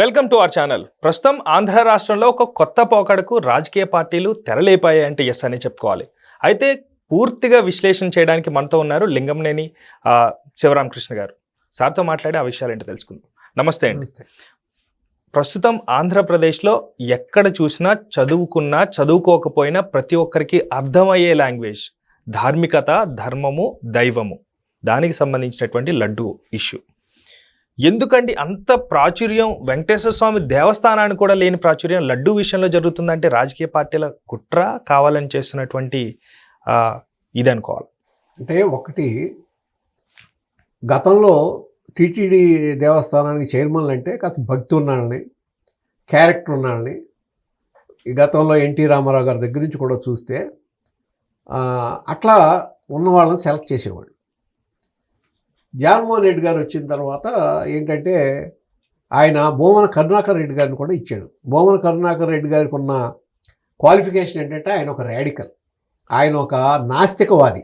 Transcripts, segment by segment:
Welcome to our channel. ప్రస్తుతం ఆంధ్ర రాష్ట్రంలో ఒక కొత్త పోకడకు రాజకీయ పార్టీలు తెరలేపాయంటే ఎస్ అని చెప్పుకోవాలి. అయితే పూర్తిగా విశ్లేషణ చేయడానికి మనతో ఉన్నారు లింగంనేని శివరామకృష్ణ గారు. సార్తో మాట్లాడి ఆ విషయాలు ఏంటో తెలుసుకుందాం. నమస్తే అండి. ప్రస్తుతం ఆంధ్రప్రదేశ్లో ఎక్కడ చూసినా చదువుకున్నా చదువుకోకపోయినా ప్రతి ఒక్కరికి అర్థమయ్యే లాంగ్వేజ్ ధార్మికత, ధర్మము, దైవము, దానికి సంబంధించినటువంటి లడ్డు ఇష్యూ. ఎందుకండి అంత ప్రాచుర్యం? వెంకటేశ్వర స్వామి దేవస్థానానికి కూడా లేని ప్రాచుర్యం లడ్డు విషయంలో జరుగుతుందంటే రాజకీయ పార్టీల కుట్ర, కావాలని చేస్తున్నటువంటి ఇది అనుకోవాలి. అంటే ఒకటి, గతంలో టీటీడీ దేవస్థానానికి చైర్మన్లు అంటే కాస్త భక్తి ఉన్నాళ్ళని, క్యారెక్టర్ ఉన్నాళ్ళని, ఈ గతంలో ఎన్టీ రామారావు గారి దగ్గర నుంచి కూడా చూస్తే అట్లా ఉన్న వాళ్ళని సెలెక్ట్ చేసేవాళ్ళు. జగన్మోహన్ రెడ్డి గారు వచ్చిన తర్వాత ఏంటంటే ఆయన భూమన కరుణాకర్ రెడ్డి గారిని కూడా ఇచ్చాడు. భూమన కరుణాకర్ రెడ్డి గారికి ఉన్న క్వాలిఫికేషన్ ఏంటంటే ఆయన ఒక రాడికల్, ఆయన ఒక నాస్తికవాది.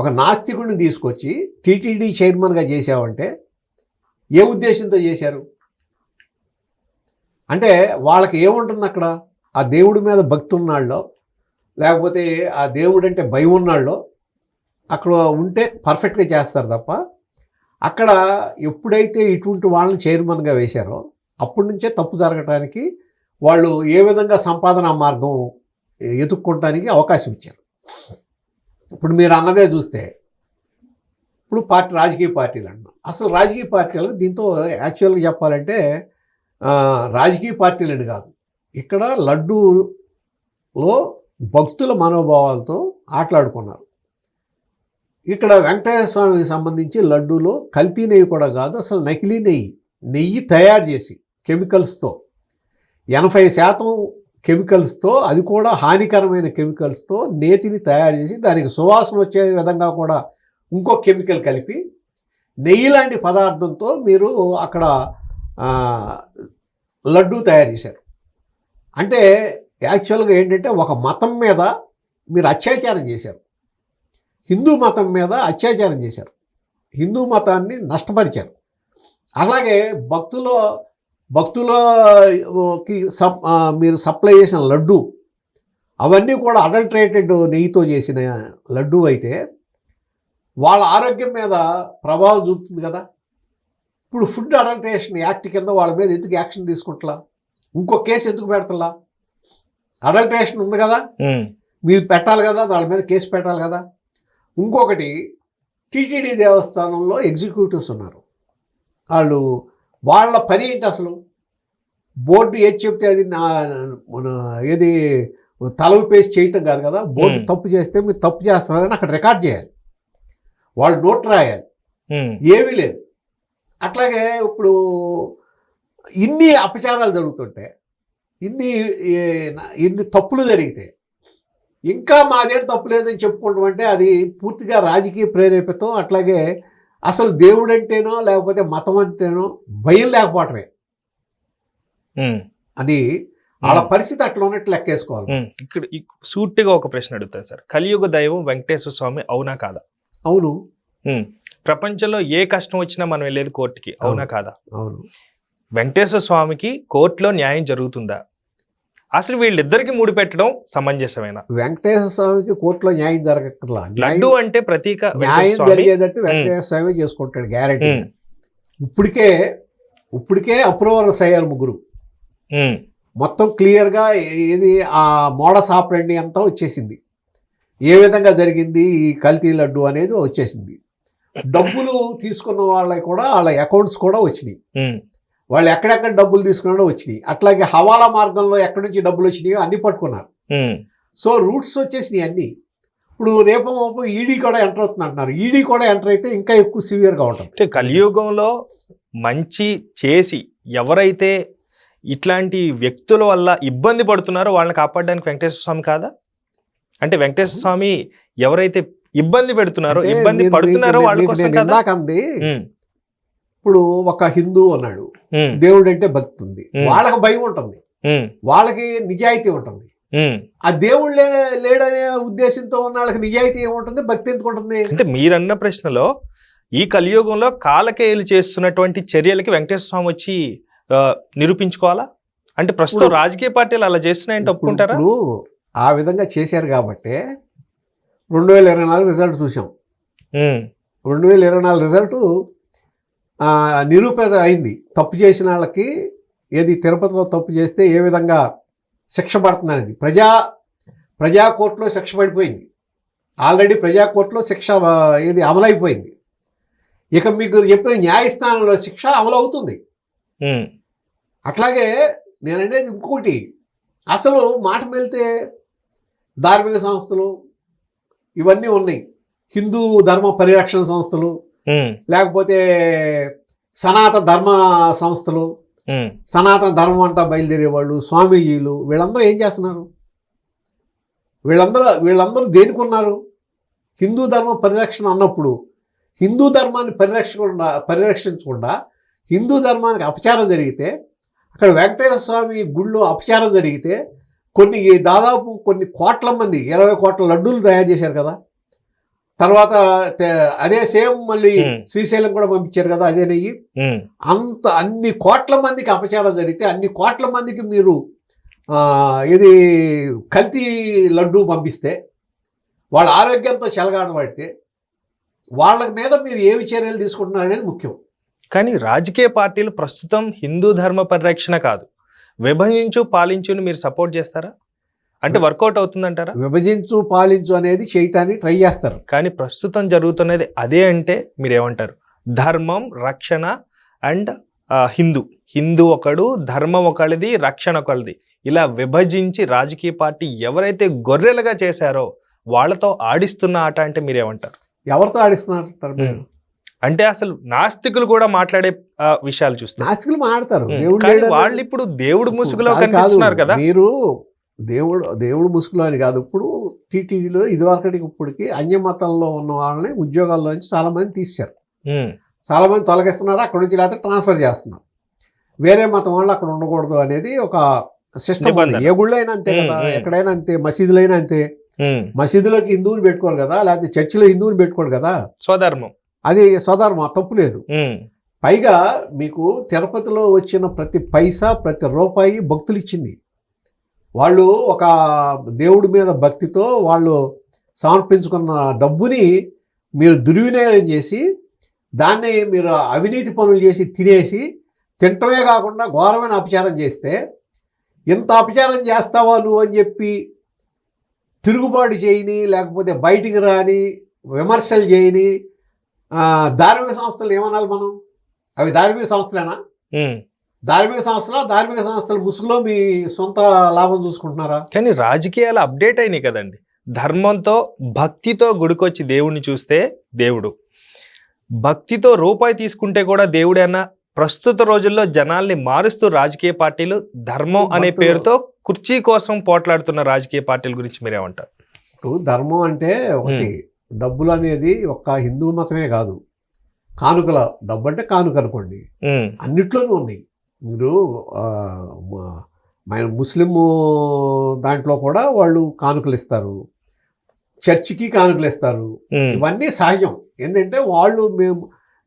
ఒక నాస్తికుడిని తీసుకొచ్చి టీటీడీ చైర్మన్గా చేశావంటే ఏ ఉద్దేశంతో చేశారు అంటే వాళ్ళకి ఏముంటుంది అక్కడ? ఆ దేవుడి మీద భక్తి ఉన్నాళ్ళో లేకపోతే ఆ దేవుడు అంటే భయం ఉన్నాళ్ళో అక్కడ ఉంటే పర్ఫెక్ట్గా చేస్తారు తప్ప, అక్కడ ఎప్పుడైతే ఇటువంటి వాళ్ళని చైర్మన్గా వేశారో అప్పటి నుంచే తప్పు జరగటానికి వాళ్ళు ఏ విధంగా సంపాదన మార్గం ఎదుక్కోవటానికి అవకాశం ఇచ్చారు. ఇప్పుడు మీరు అన్నదే చూస్తే ఇప్పుడు రాజకీయ పార్టీలు అన్నాం. అసలు రాజకీయ పార్టీలకు దీంతో యాక్చువల్గా చెప్పాలంటే రాజకీయ పార్టీలని కాదు, ఇక్కడ లడ్డూలో భక్తుల మనోభావాలతో ఆటలాడుకున్నారు. ఇక్కడ వెంకటేశ్వర స్వామికి సంబంధించి లడ్డూలో కల్తీ నెయ్యి కూడా కాదు, అసలు నకిలీ నెయ్యి తయారు చేసి కెమికల్స్తో 80% కెమికల్స్తో, అది కూడా హానికరమైన కెమికల్స్తో నేతిని తయారు చేసి దానికి సువాసన వచ్చే విధంగా కూడా ఇంకో కెమికల్ కలిపి నెయ్యి లాంటి పదార్థంతో మీరు అక్కడ లడ్డూ తయారు చేశారు. అంటే యాక్చువల్గా ఏంటంటే ఒక మతం మీద మీరు అత్యాచారం చేశారు, హిందూ మతం మీద అత్యాచారం చేశారు, హిందూ మతాన్ని నష్టపరిచారు. అలాగే భక్తులకి మీరు సప్లై చేసిన లడ్డు అవన్నీ కూడా అడల్టరేటెడ్ నెయ్యితో చేసిన లడ్డు అయితే వాళ్ళ ఆరోగ్యం మీద ప్రభావం చూపుతుంది కదా. ఇప్పుడు ఫుడ్ అడల్టరేషన్ యాక్ట్ కింద వాళ్ళ మీద ఎందుకు యాక్షన్ తీసుకుంటలా? ఇంకో కేసు ఎందుకు పెడతలా? అడల్టరేషన్ ఉంది కదా, మీరు పెట్టాలి కదా, వాళ్ళ మీద కేసు పెట్టాలి కదా. ఇంకొకటి, టీటీడీ దేవస్థానంలో ఎగ్జిక్యూటివ్స్ ఉన్నారు. వాళ్ళ పని ఏంటి అసలు? బోర్డు ఏది చెప్తే అది ఏది తలవిపేసి చేయటం కాదు కదా. బోర్డు తప్పు చేస్తే మీరు తప్పు చేస్తున్నారని అక్కడ రికార్డ్ చేయాలి, వాళ్ళు నోట్ రాయాలి, ఏమీ లేదు. అట్లాగే ఇప్పుడు ఇన్ని అపచారాలు జరుగుతుంటే, ఇన్ని తప్పులు జరిగితే ఇంకా మాదేం తప్పు లేదని చెప్పుకుంటామంటే అది పూర్తిగా రాజకీయ ప్రేరేపితం. అట్లాగే అసలు దేవుడు అంటేనో లేకపోతే మతం అంటేనో భయం లేకపోవటమే. అది వాళ్ళ పరిస్థితి అట్లా ఉన్నట్టు లెక్కేసుకోవాలి. ఇక్కడ సూటిగా ఒక ప్రశ్న అడుగుతాను సార్. కలియుగ దైవం వెంకటేశ్వర స్వామి అవునా కాదా? అవును. ప్రపంచంలో ఏ కష్టం వచ్చినా మనం వెళ్ళేది కోర్టుకి, అవునా కాదా? అవును. వెంకటేశ్వర స్వామికి కోర్టులో న్యాయం జరుగుతుందా? అసలు వీళ్ళిద్దరికి ముడి పెట్టడం సమంజసమేనా? వెంకటేశ్వర స్వామికి కోర్టులో న్యాయం జరగక్కర్లా. లడ్డు అంటే ప్రతీక న్యాయం జరిగేటట్టు వెంకటేశ్వర స్వామి చేసుకుంటాడు గ్యారెంటీ. ఇప్పటికే అప్రూవల్స్ అయ్యారు ముగ్గురు. మొత్తం క్లియర్గా ఏది ఆ మోడస్ ఆపరెండి అంతా వచ్చేసింది, ఏ విధంగా జరిగింది ఈ కల్తీ లడ్డు అనేది వచ్చేసింది. డబ్బులు తీసుకున్న వాళ్ళకి కూడా వాళ్ళ అకౌంట్స్ కూడా వచ్చినాయి, వాళ్ళు ఎక్కడెక్కడ డబ్బులు తీసుకున్నాడో వచ్చినాయి. అట్లాగే హవాలా మార్గంలో ఎక్కడి నుంచి డబ్బులు వచ్చినాయో అన్ని పట్టుకున్నారు. సో రూట్స్ వచ్చేసినాయి అన్నీ. ఇప్పుడు రేపు ఈడీ కూడా ఎంటర్ అవుతుంది అంటున్నారు. ఈడీ కూడా ఎంటర్ అయితే ఇంకా ఎక్కువ సివియర్గా ఉంటుంది. కలియుగంలో మంచి చేసి ఎవరైతే ఇట్లాంటి వ్యక్తుల వల్ల ఇబ్బంది పడుతున్నారో వాళ్ళని కాపాడడానికి వెంకటేశ్వర స్వామి కాదా? అంటే వెంకటేశ్వర స్వామి ఎవరైతే ఇబ్బంది పెడుతున్నారో, ఇబ్బంది పడుతున్నారో వాళ్ళ కోసం కదా. ఇప్పుడు ఒక హిందూ అన్నాడు, దేవుడు అంటే భక్తి ఉంది, వాళ్ళకి భయం ఉంటుంది, వాళ్ళకి నిజాయితీ ఉంటుంది. ఆ దేవుడు లేడనే ఉద్దేశంతో ఉన్న వాళ్ళకి నిజాయితీ ఏముంటుంది, భక్తి ఎందుకు ఉంటుంది? అంటే మీరన్న ప్రశ్నలో ఈ కలియుగంలో కాలకేయులు చేస్తున్నటువంటి చర్యలకి వెంకటేశ్వర స్వామి వచ్చి నిరూపించుకోవాలా? అంటే ప్రస్తుతం రాజకీయ పార్టీలు అలా చేస్తున్నాయంటే ఒప్పుకుంటారా? ఇప్పుడు ఆ విధంగా చేశారు కాబట్టి 2024 రిజల్ట్ చూసాం. 2024 రిజల్ట్ నిరూపిత అయింది. తప్పు చేసిన వాళ్ళకి ఏది తిరుపతిలో తప్పు చేస్తే ఏ విధంగా శిక్ష పడుతుంది అనేది ప్రజా కోర్టులో శిక్ష పడిపోయింది. ఆల్రెడీ ప్రజా కోర్టులో శిక్ష ఏది అమలైపోయింది. ఇక మీకు చెప్పిన న్యాయస్థానంలో శిక్ష అమలవుతుంది. అట్లాగే నేను అనేది ఇంకోటి, అసలు మాట వెళ్తే ధార్మిక సంస్థలు ఇవన్నీ ఉన్నాయి. హిందూ ధర్మ పరిరక్షణ సంస్థలు, లేకపోతే సనాతన ధర్మ సంస్థలు, సనాతన ధర్మం అంతా బయలుదేరే వాళ్ళు, స్వామీజీలు, వీళ్ళందరూ ఏం చేస్తున్నారు? వీళ్ళందరూ దేనికి ఉన్నారు? హిందూ ధర్మ పరిరక్షణ అన్నప్పుడు హిందూ ధర్మాన్ని పరిరక్షించకుండా హిందూ ధర్మానికి అపచారం జరిగితే, అక్కడ వెంకటేశ్వర స్వామి గుళ్ళో అపచారం జరిగితే దాదాపు కొన్ని కోట్ల మంది 20 కోట్ల లడ్డూలు తయారు చేశారు కదా. తర్వాత అదే సేమ్ మళ్ళీ శ్రీశైలం కూడా పంపించారు కదా, అదే నెయ్యి. అన్ని కోట్ల మందికి అపచారం జరిగితే అన్ని కోట్ల మందికి మీరు ఇది కల్తీ లడ్డూ పంపిస్తే, వాళ్ళ ఆరోగ్యంతో చెలగాడబడితే వాళ్ళ మీద మీరు ఏమి చర్యలు తీసుకుంటున్నారు అనేది ముఖ్యం. కానీ రాజకీయ పార్టీలు ప్రస్తుతం హిందూ ధర్మ పరిరక్షణ కాదు, విభజించు పాలించుని మీరు సపోర్ట్ చేస్తారా? అంటే వర్కౌట్ అవుతుందంటారా? విభజించు పాలించు అనేది చేయటానికి ట్రై చేస్తారు. కానీ ప్రస్తుతం జరుగుతున్నది అదే అంటే మీరేమంటారు? ధర్మం, రక్షణ అండ్ హిందూ ఒకడు, ధర్మం ఒకడిది, రక్షణ ఒకడిది, ఇలా విభజించి రాజకీయ పార్టీ ఎవరైతే గొర్రెలుగా చేశారో వాళ్ళతో ఆడిస్తున్న ఆట అంటే మీరేమంటారు? ఎవరితో ఆడిస్తున్నారు అంటే అసలు నాస్తికులు కూడా మాట్లాడే విషయాలు చూస్తే నాస్తికులు మాట్లాడతారు. వాళ్ళు ఇప్పుడు దేవుడు ముసుగులో కనిపిస్తున్నారు కదా. మీరు దేవుడు ముసుగులో అని కాదు, ఇప్పుడు టీటీడీలో ఇదివరకటికి ఇప్పటికి అన్య మతంలో ఉన్న వాళ్ళని ఉద్యోగాల్లో నుంచి చాలా మంది తీశారు, చాలా మంది తొలగిస్తున్నారు, అక్కడ నుంచి లేకపోతే ట్రాన్స్ఫర్ చేస్తున్నారు. వేరే మతం వాళ్ళు అక్కడ ఉండకూడదు అనేది ఒక సిస్టమ్ ఉంది. ఏ గుళ్ళు అయినా అంతే కదా, ఎక్కడైనా అంతే, మసీదులైనా అంతే. మసీదులోకి హిందువుని పెట్టుకోరు కదా, లేకపోతే చర్చిలో హిందువుని పెట్టుకోరు కదా, స్వధర్మం, అది స్వధర్మం, తప్పు లేదు. పైగా మీకు తిరుపతిలో వచ్చిన ప్రతి పైసా ప్రతి రూపాయి భక్తులు ఇచ్చింది. వాళ్ళు ఒక దేవుడి మీద భక్తితో వాళ్ళు సమర్పించుకున్న డబ్బుని మీరు దుర్వినియోగం చేసి దాన్ని మీరు అవినీతి పనులు చేసి తినేసి తింటమే కాకుండా ఘోరమైన అపచారం చేస్తే, ఇంత అపచారం చేస్తావా నువ్వు అని చెప్పి తిరుగుబాటు చేయని, లేకపోతే బయటికి రాని, విమర్శలు చేయని ధార్మిక సంస్థలు ఏమనాలి మనం? అవి ధార్మిక సంస్థలేనా? ధార్మిక సంస్థలు ముసుగులో మీ సొంత లాభం చూసుకుంటున్నారా? కానీ రాజకీయాలు అప్డేట్ అయినాయి కదండి. ధర్మంతో భక్తితో గుడికొచ్చి దేవుడిని చూస్తే దేవుడు, భక్తితో రూపాయి తీసుకుంటే కూడా దేవుడే అన్న ప్రస్తుత రోజుల్లో జనాల్ని మారుస్తూ రాజకీయ పార్టీలు ధర్మం అనే పేరుతో కుర్చీ కోసం పోట్లాడుతున్న రాజకీయ పార్టీల గురించి మీరేమంటారు? ఇప్పుడు ధర్మం అంటే ఒకటి, డబ్బులు అనేది ఒక్క హిందూ మతమే కాదు, కానుకల డబ్బు అంటే కానుక అనుకోండి, అన్నిట్లోనూ ఉన్నాయి. మీరు ముస్లిం దాంట్లో కూడా వాళ్ళు కానుకలు ఇస్తారు, చర్చికి కానుకలు ఇస్తారు, ఇవన్నీ సహజం. ఏంటంటే వాళ్ళు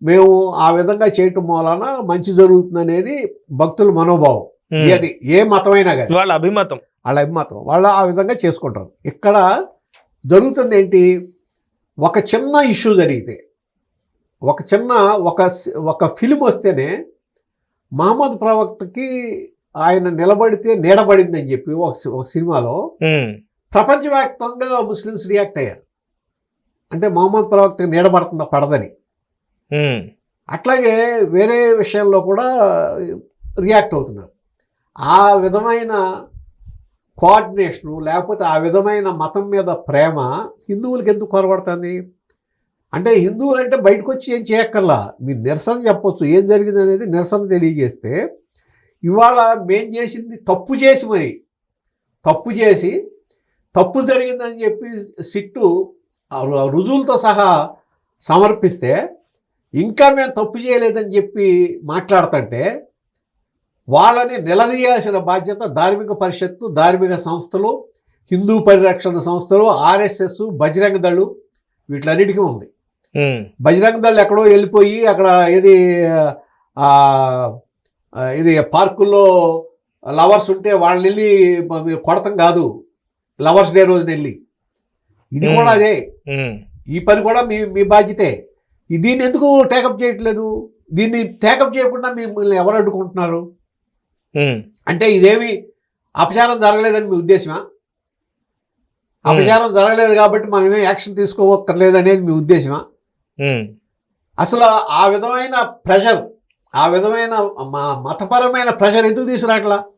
మేము ఆ విధంగా చేయటం మూలాన మంచి జరుగుతుంది అనేది భక్తుల మనోభావం. అది ఏ మతమైనా కానీ వాళ్ళ అభిమతం, వాళ్ళు ఆ విధంగా చేసుకుంటారు. ఇక్కడ జరుగుతుంది ఏంటి, ఒక చిన్న ఇష్యూ జరిగితే, ఒక ఫిలిం వస్తేనే మహమ్మద్ ప్రవక్తకి ఆయన నిలబడితే నీడబడింది అని చెప్పి ఒక సినిమాలో ప్రపంచవ్యాప్తంగా ముస్లిమ్స్ రియాక్ట్ అయ్యారు. అంటే మహమ్మద్ ప్రవక్తకి నీడబడుతుందా పడదని. అట్లాగే వేరే విషయాల్లో కూడా రియాక్ట్ అవుతున్నారు. ఆ విధమైన కోఆర్డినేషను, లేకపోతే ఆ విధమైన మతం మీద ప్రేమ హిందువులకి ఎందుకు కొరబడుతుంది? అంటే హిందువులు అంటే బయటకు వచ్చి ఏం చేయక్కర్లా, మీరు నిరసన చెప్పొచ్చు, ఏం జరిగింది అనేది నిరసన తెలియజేస్తే, ఇవాళ మేం చేసింది తప్పు చేసి తప్పు జరిగిందని చెప్పి సిట్టు రుజువులతో సహా సమర్పిస్తే, ఇంకా మేము తప్పు చేయలేదని చెప్పి మాట్లాడుతుంటే వాళ్ళని నిలదీయాల్సిన బాధ్యత ధార్మిక పరిషత్తు, ధార్మిక సంస్థలు, హిందూ పరిరక్షణ సంస్థలు, ఆర్ఎస్ఎస్, బజరంగ దళ్, వీటిలన్నిటికీ ఉంది. బజరంగ దళ్ ఎక్కడో వెళ్ళిపోయి అక్కడ ఏది ఇది పార్కుల్లో లవర్స్ ఉంటే వాళ్ళని వెళ్ళి కొడతాం కాదు, లవర్స్ డే రోజున వెళ్ళి. ఇది కూడా అదే, ఉమ్, ఈ పని కూడా మీ బాధ్యతే. దీన్ని ఎందుకు టేకప్ చేయట్లేదు? దీన్ని టేకప్ చేయకుండా మిమ్మల్ని ఎవరు అడ్డుకుంటున్నారు? ఉమ్, అంటే ఇదేమి అపచారం జరగలేదని మీ ఉద్దేశమా? అపచారం జరగలేదు కాబట్టి మనమే యాక్షన్ తీసుకోవక్కర్లేదు అనేది మీ ఉద్దేశమా? ఉమ్, అసలు ఆ విధమైన ప్రెషర్, ఆ విధమైన మతపరమైన ప్రెషర్ ఎందుకు తీసుకురాట్లా?